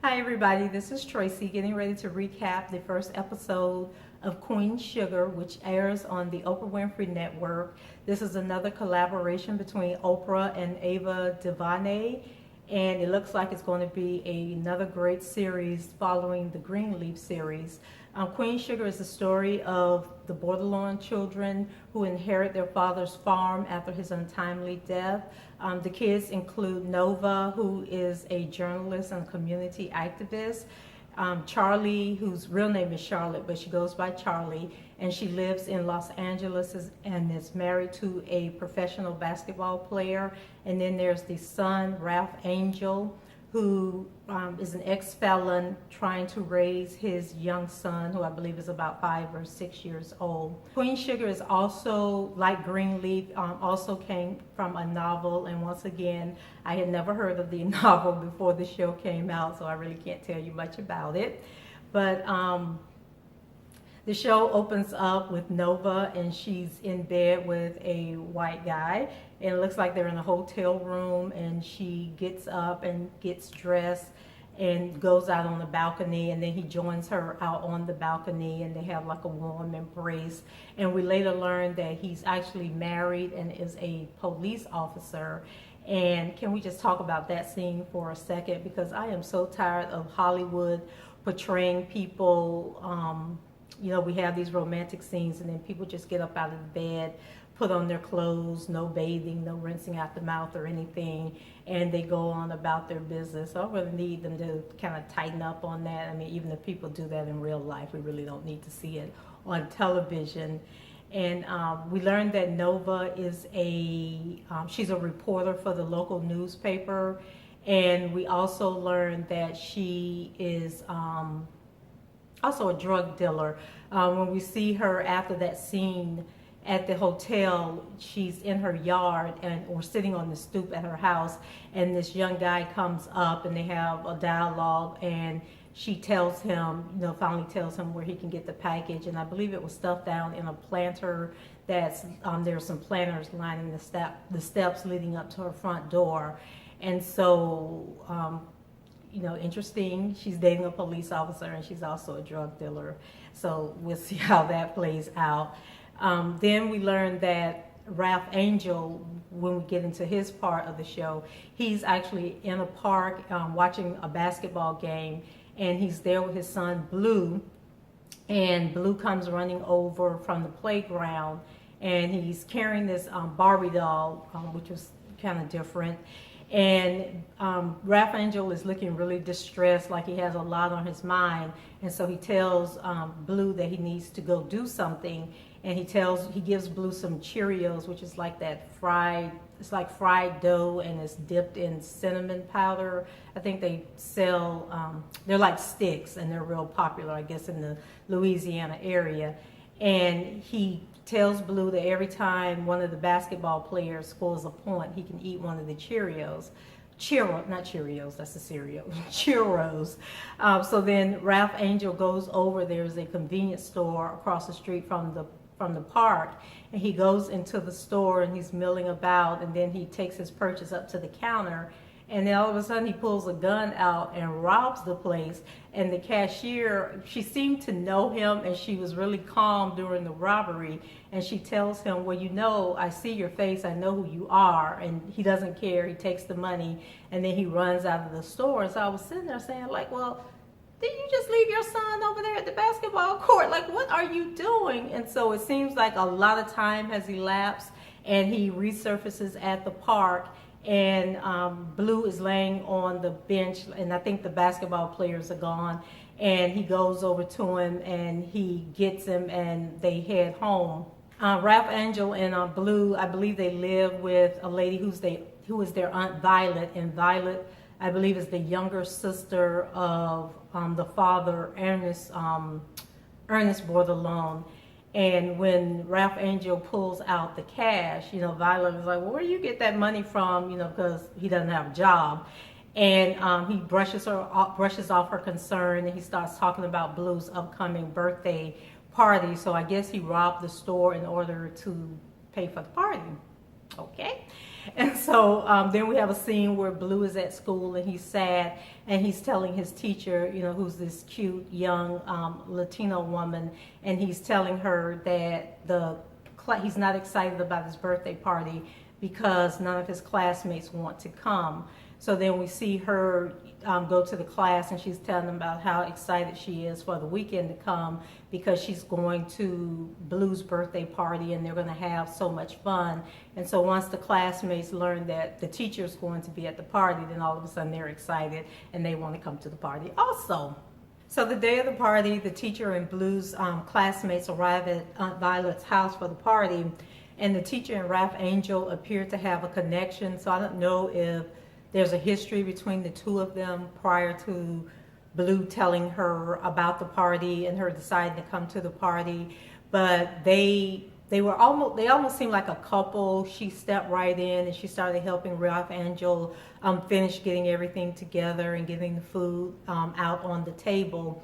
Hi everybody, this is Tracy getting ready to recap the first episode of Queen Sugar, which airs on the Oprah Winfrey Network. This is another collaboration between Oprah and Ava DuVernay, and it looks like it's going to be another great series following the Greenleaf series. Queen Sugar is the story of the Bordelon children who inherit their father's farm after his untimely death. The kids include Nova, who is a journalist and community activist. Charlie, whose real name is Charlotte, but she goes by Charlie, and she lives in Los Angeles and is married to a professional basketball player. And then there's the son, Ralph Angel, who is an ex-felon trying to raise his young son, who I believe is about 5 or 6 years old. Queen Sugar is also, like Greenleaf, also came from a novel, and once again, I had never heard of the novel before the show came out, so I really can't tell you much about it. But the show opens up with Nova, and she's in bed with a white guy, and it looks like they're in a hotel room, and she gets up and gets dressed and goes out on the balcony, and then he joins her out on the balcony, and they have like a warm embrace. And we later learn that he's actually married and is a police officer. And can we just talk about that scene for a second, because I am so tired of Hollywood portraying people. We have these romantic scenes, and then people just get up out of the bed, put on their clothes, no bathing, no rinsing out the mouth or anything, and they go on about their business. So I really need them to kind of tighten up on that. I mean, even if people do that in real life, we really don't need to see it on television. And we learned that Nova is she's a reporter for the local newspaper, and we also learned that she is also a drug dealer. When we see her after that scene at the hotel, she's in her yard or sitting on the stoop at her house, and this young guy comes up and they have a dialogue, and she tells him, finally tells him where he can get the package, and I believe it was stuffed down in a planter that's, there's some planters lining the steps leading up to her front door. And so, interesting. She's dating a police officer, and she's also a drug dealer. So we'll see how that plays out. Then we learn that Ralph Angel, when we get into his part of the show, he's actually in a park watching a basketball game, and he's there with his son Blue, and Blue comes running over from the playground, and he's carrying this Barbie doll, which was kind of different. And Ralph Angel is looking really distressed, like he has a lot on his mind. And so he tells Blue that he needs to go do something. And he gives Blue some Cheerios, which is like it's like fried dough, and it's dipped in cinnamon powder. I think they sell, they're like sticks, and they're real popular, I guess, in the Louisiana area. And he tells Blue that every time one of the basketball players scores a point, he can eat one of the Cheerios. Not Cheerios, that's the cereal. Churros. So then Ralph Angel goes over. There's a convenience store across the street from the park, and he goes into the store and he's milling about, and then he takes his purchase up to the counter, and then all of a sudden he pulls a gun out and robs the place. And the cashier, she seemed to know him, and she was really calm during the robbery. And she tells him, well, I see your face, I know who you are. And he doesn't care. He takes the money, and then he runs out of the store. So I was sitting there saying, well, didn't you just leave your son over there at the basketball court? Like, what are you doing? And so it seems like a lot of time has elapsed, and he resurfaces at the park. And Blue is laying on the bench, and I think the basketball players are gone, and he goes over to him and he gets him, and they head home. Ralph Angel and Blue, I believe they live with a lady who is their Aunt Violet, and Violet, I believe, is the younger sister of the father, Ernest Bordelon. And when Ralph Angel pulls out the cash, Violet is like, well, where do you get that money from? Because he doesn't have a job. And he brushes off her concern, and he starts talking about Blue's upcoming birthday party. So I guess he robbed the store in order to pay for the party. Okay. And so then we have a scene where Blue is at school and he's sad, and he's telling his teacher, who's this cute young Latino woman, and he's telling her that he's not excited about his birthday party because none of his classmates want to come. So then we see her go to the class, and she's telling them about how excited she is for the weekend to come because she's going to Blue's birthday party and they're going to have so much fun. And so once the classmates learn that the teacher's going to be at the party, then all of a sudden they're excited and they want to come to the party also. So the day of the party, the teacher and Blue's classmates arrive at Aunt Violet's house for the party, and the teacher and Ralph Angel appear to have a connection. So I don't know if there's a history between the two of them prior to Blue telling her about the party and her deciding to come to the party. But they almost seemed like a couple. She stepped right in and she started helping Ralph Angel finish getting everything together and getting the food out on the table.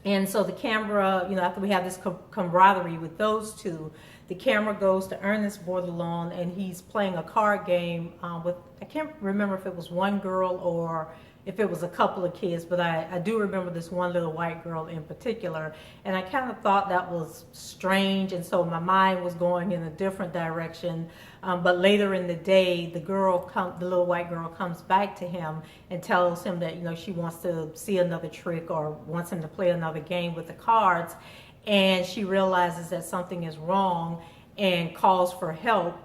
And so the camera, after we have this camaraderie with those two, the camera goes to Ernest Bordelon, and he's playing a card game with, I can't remember if it was one girl or if it was a couple of kids, but I do remember this one little white girl in particular. And I kind of thought that was strange, and so my mind was going in a different direction. But later in the day, the little white girl comes back to him and tells him that, she wants to see another trick or wants him to play another game with the cards. And she realizes that something is wrong and calls for help.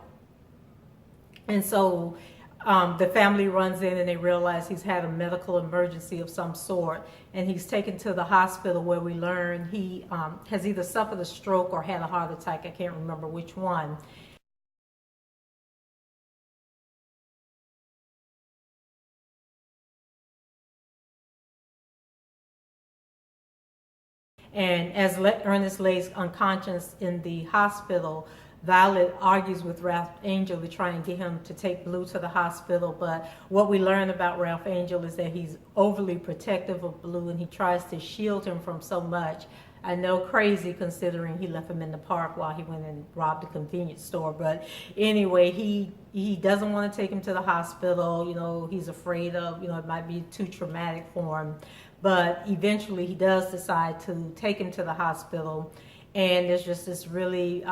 And so the family runs in and they realize he's had a medical emergency of some sort, and he's taken to the hospital where we learn he has either suffered a stroke or had a heart attack. I can't remember which one. And as Ernest lays unconscious in the hospital, Violet argues with Ralph Angel to try and get him to take Blue to the hospital. But what we learn about Ralph Angel is that he's overly protective of Blue, and he tries to shield him from so much. I know, crazy considering he left him in the park while he went and robbed a convenience store. But anyway, he doesn't want to take him to the hospital. He's afraid of, it might be too traumatic for him. But eventually he does decide to take him to the hospital. And there's just this really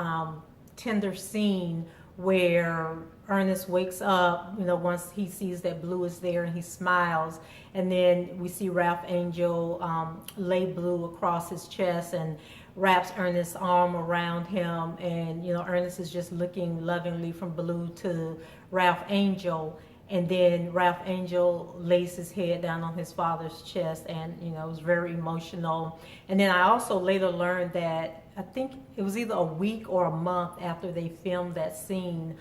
tender scene where Ernest wakes up, once he sees that Blue is there, and he smiles. And then we see Ralph Angel lay Blue across his chest and wraps Ernest's arm around him. And, Ernest is just looking lovingly from Blue to Ralph Angel. And then Ralph Angel lays his head down on his father's chest, and it was very emotional. And then I also later learned that I think it was either a week or a month after they filmed that scene,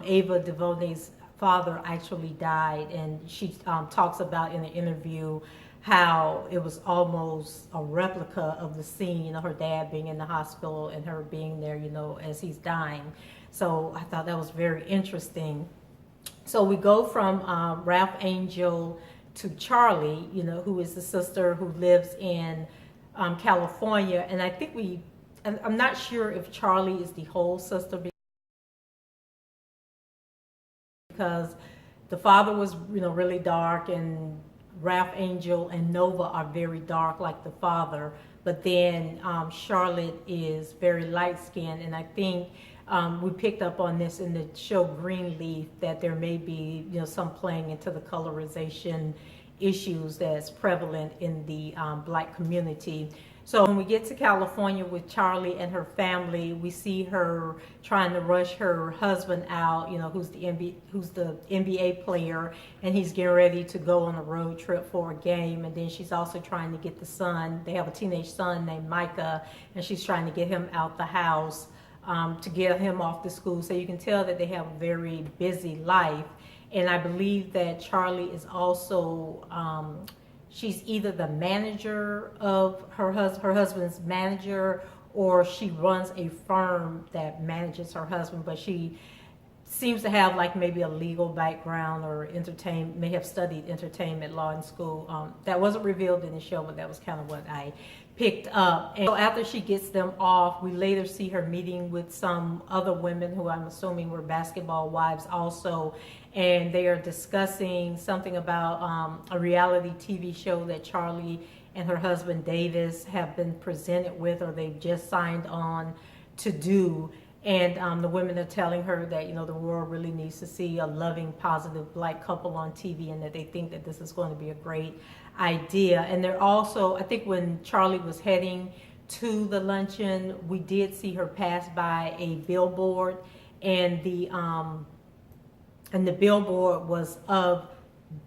Ava DuVernay's father actually died, and she talks about in the interview how it was almost a replica of the scene, her dad being in the hospital and her being there, as he's dying. So I thought that was very interesting. So we go from Ralph Angel to Charlie, who is the sister who lives in California. And I think I'm not sure if Charlie is the whole sister, because the father was, really dark, and Ralph Angel and Nova are very dark like the father. But then Charlotte is very light-skinned, and I think we picked up on this in the show Greenleaf, that there may be, some playing into the colorization issues that's prevalent in the Black community. So when we get to California with Charlie and her family, we see her trying to rush her husband out, who's the NBA player, and he's getting ready to go on a road trip for a game. And then she's also trying to get the son. They have a teenage son named Micah, and she's trying to get him out the house to get him off to school. So you can tell that they have a very busy life. And I believe that Charlie is also, she's either the manager of her husband's manager, or she runs a firm that manages her husband. But she seems to have like maybe a legal background or may have studied entertainment law in school. That wasn't revealed in the show, but that was kind of what I picked up. And so after she gets them off, we later see her meeting with some other women who I'm assuming were basketball wives also, and they are discussing something about a reality TV show that Charlie and her husband Davis have been presented with, or they've just signed on to do. And the women are telling her that, you know, the world really needs to see a loving, positive black couple on TV, and that they think that this is going to be a great idea. And they're also, I think when Charlie was heading to the luncheon, we did see her pass by a billboard, and the billboard was of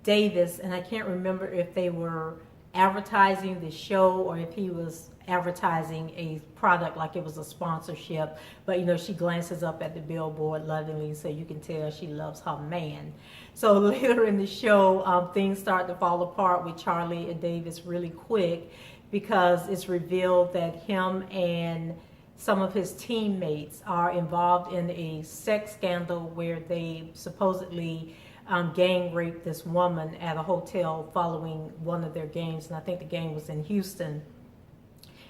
Davis, and I can't remember if they were advertising the show or if he was advertising a product, like it was a sponsorship. But you know, she glances up at the billboard lovingly, so you can tell she loves her man. So later in the show, things start to fall apart with Charlie and Davis really quick, because it's revealed that him and some of his teammates are involved in a sex scandal where they supposedly gang raped this woman at a hotel following one of their games, and I think the game was in Houston.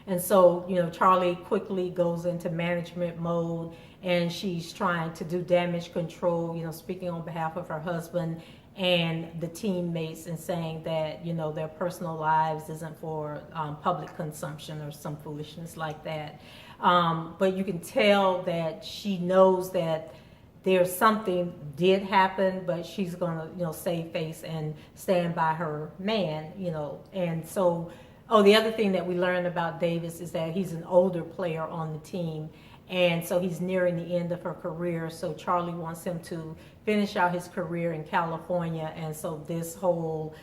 And so, you know, Charlie quickly goes into management mode, and she's trying to do damage control, you know, speaking on behalf of her husband and the teammates, and saying that, you know, their personal lives isn't for public consumption or some foolishness like that. But you can tell that she knows that there's something did happen, but she's gonna, you know, save face and stand by her man, you know. And so, the other thing that we learned about Davis is that he's an older player on the team, and so he's nearing the end of her career. So Charlie wants him to finish out his career in California, and so this whole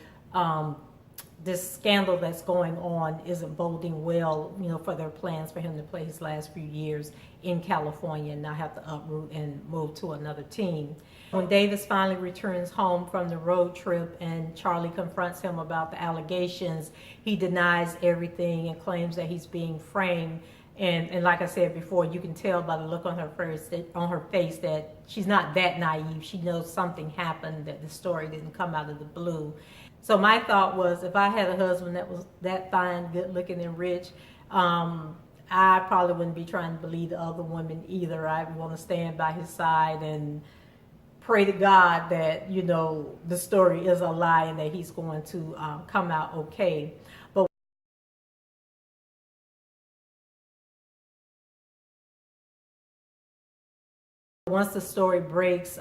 this scandal that's going on isn't boding well, you know, for their plans for him to play his last few years in California and not have to uproot and move to another team. When Davis finally returns home from the road trip and Charlie confronts him about the allegations, he denies everything and claims that he's being framed. And like I said before, you can tell by the look on her face that she's not that naive. She knows something happened, that the story didn't come out of the blue. So my thought was, if I had a husband that was that fine, good looking, and rich, I probably wouldn't be trying to believe the other women either. I'd want to stand by his side and pray to God that, you know, the story is a lie and that he's going to come out okay. But once the story breaks,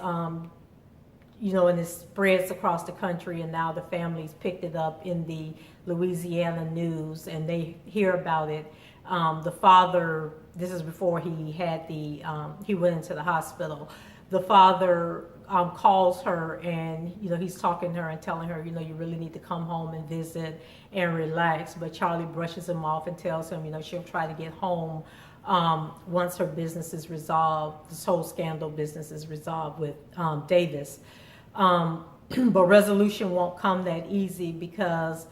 you know, and it spreads across the country, and now the family's picked it up in the Louisiana news, and they hear about it. The father, this is before he had he went into the hospital. The father calls her, and, you know, he's talking to her and telling her, you know, you really need to come home and visit and relax. But Charlie brushes him off and tells him, you know, she'll try to get home once her business is resolved, this whole scandal business is resolved with Davis. But resolution won't come that easy, because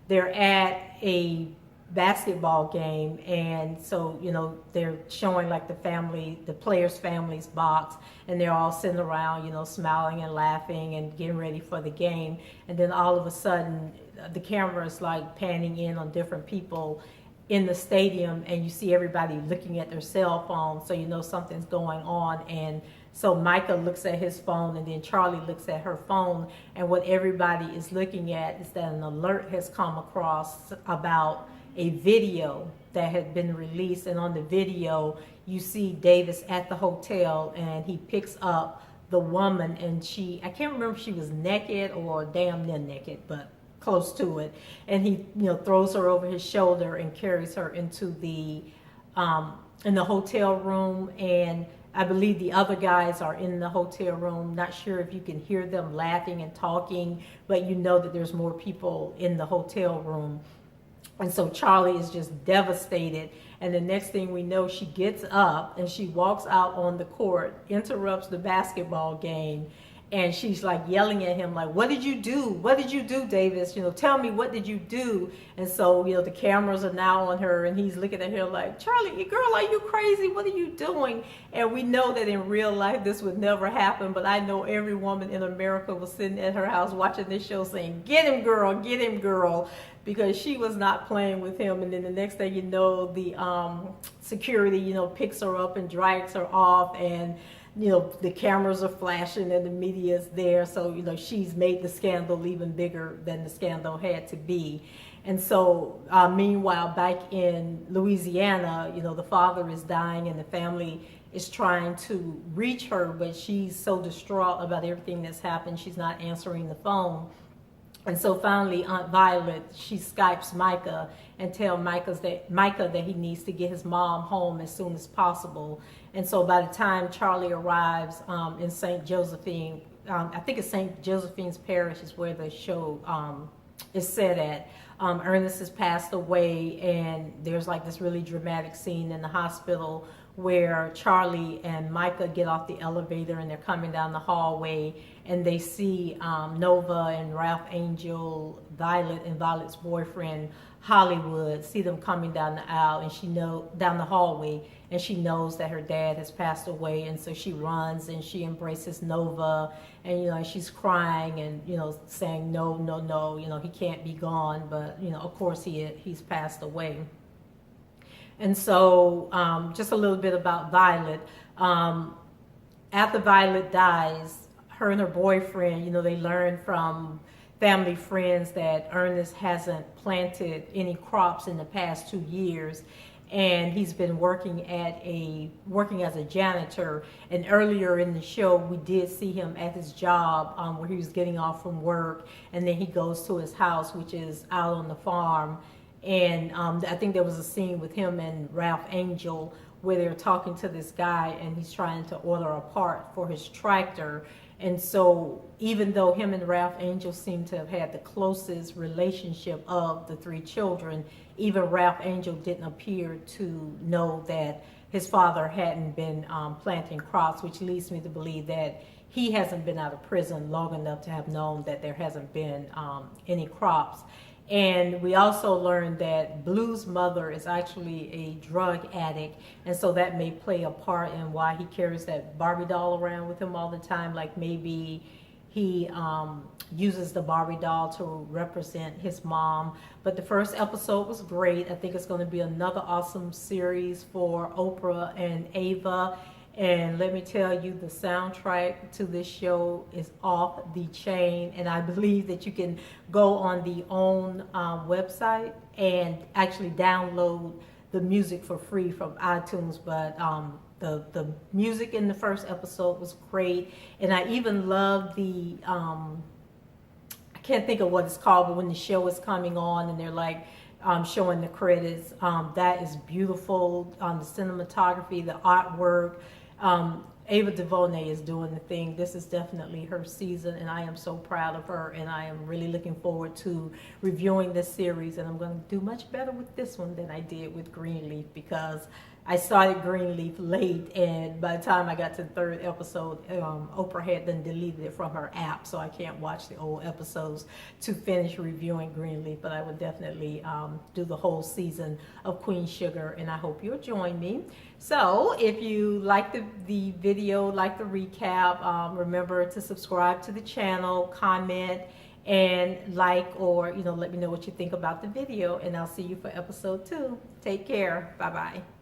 they're at a basketball game, and so, you know, they're showing like the players' families box, and they're all sitting around, you know, smiling and laughing and getting ready for the game. And then all of a sudden the camera is like panning in on different people in the stadium, and you see everybody looking at their cell phone, so you know something's going on. And so Micah looks at his phone, and then Charlie looks at her phone, and what everybody is looking at is that an alert has come across about a video that had been released. And on the video you see Davis at the hotel, and he picks up the woman, and I can't remember if she was naked or damn near naked, but close to it, and he, you know, throws her over his shoulder and carries her into the in the hotel room. And I believe the other guys are in the hotel room. Not sure if you can hear them laughing and talking, but you know that there's more people in the hotel room. And so Charlie is just devastated. And the next thing we know, she gets up and she walks out on the court, interrupts the basketball game, and she's like yelling at him like, what did you do? What did you do, Davis? Tell me, what did you do? And so the cameras are now on her, and he's looking at her like, Charlie, girl, are you crazy? What are you doing? And we know that in real life this would never happen, but I know every woman in America was sitting at her house watching this show saying, get him, girl, because she was not playing with him. And then the next thing you know, the security picks her up and drags her off, and the cameras are flashing and the media is there. So, she's made the scandal even bigger than the scandal had to be. And so, meanwhile, back in Louisiana, the father is dying and the family is trying to reach her, but she's so distraught about everything that's happened, she's not answering the phone. And so finally, Aunt Violet, she Skypes Micah and tells Micah that he needs to get his mom home as soon as possible. And so by the time Charlie arrives in St. Josephine, I think it's St. Josephine's Parish is where the show is set at. Ernest has passed away, and there's like this really dramatic scene in the hospital where Charlie and Micah get off the elevator and they're coming down the hallway, and they see Nova and Ralph Angel, Violet and Violet's boyfriend Hollywood, see them coming down the aisle, and down the hallway, and she knows that her dad has passed away. And so she runs and she embraces Nova, and she's crying and saying no, he can't be gone, but of course he's passed away. And so just a little bit about Violet. After Violet dies, her and her boyfriend, they learn from family friends that Ernest hasn't planted any crops in the past 2 years, and he's been working as a janitor. And earlier in the show, we did see him at his job where he was getting off from work, and then he goes to his house, which is out on the farm. And I think there was a scene with him and Ralph Angel where they're talking to this guy, and he's trying to order a part for his tractor. And so even though him and Ralph Angel seem to have had the closest relationship of the three children, even Ralph Angel didn't appear to know that his father hadn't been planting crops, which leads me to believe that he hasn't been out of prison long enough to have known that there hasn't been any crops. And we also learned that Blue's mother is actually a drug addict, and so that may play a part in why he carries that Barbie doll around with him all the time. Like maybe he uses the Barbie doll to represent his mom. But the first episode was great. I think it's going to be another awesome series for Oprah and Ava. And let me tell you, the soundtrack to this show is off the chain. And I believe that you can go on the OWN website and actually download the music for free from iTunes. But the music in the first episode was great. And I even love the, I can't think of what it's called, but when the show is coming on and they're like, showing the credits, that is beautiful. The cinematography, the artwork. Ava DuVernay is doing the thing. This is definitely her season, and I am so proud of her, and I am really looking forward to reviewing this series. And I'm going to do much better with this one than I did with Greenleaf, because I started Greenleaf late, and by the time I got to the third episode, Oprah had then deleted it from her app, so I can't watch the old episodes to finish reviewing Greenleaf. But I would definitely do the whole season of Queen Sugar, and I hope you'll join me. So if you like the video, like the recap, remember to subscribe to the channel, comment, and like, or let me know what you think about the video, and I'll see you for episode 2. Take care. Bye-bye.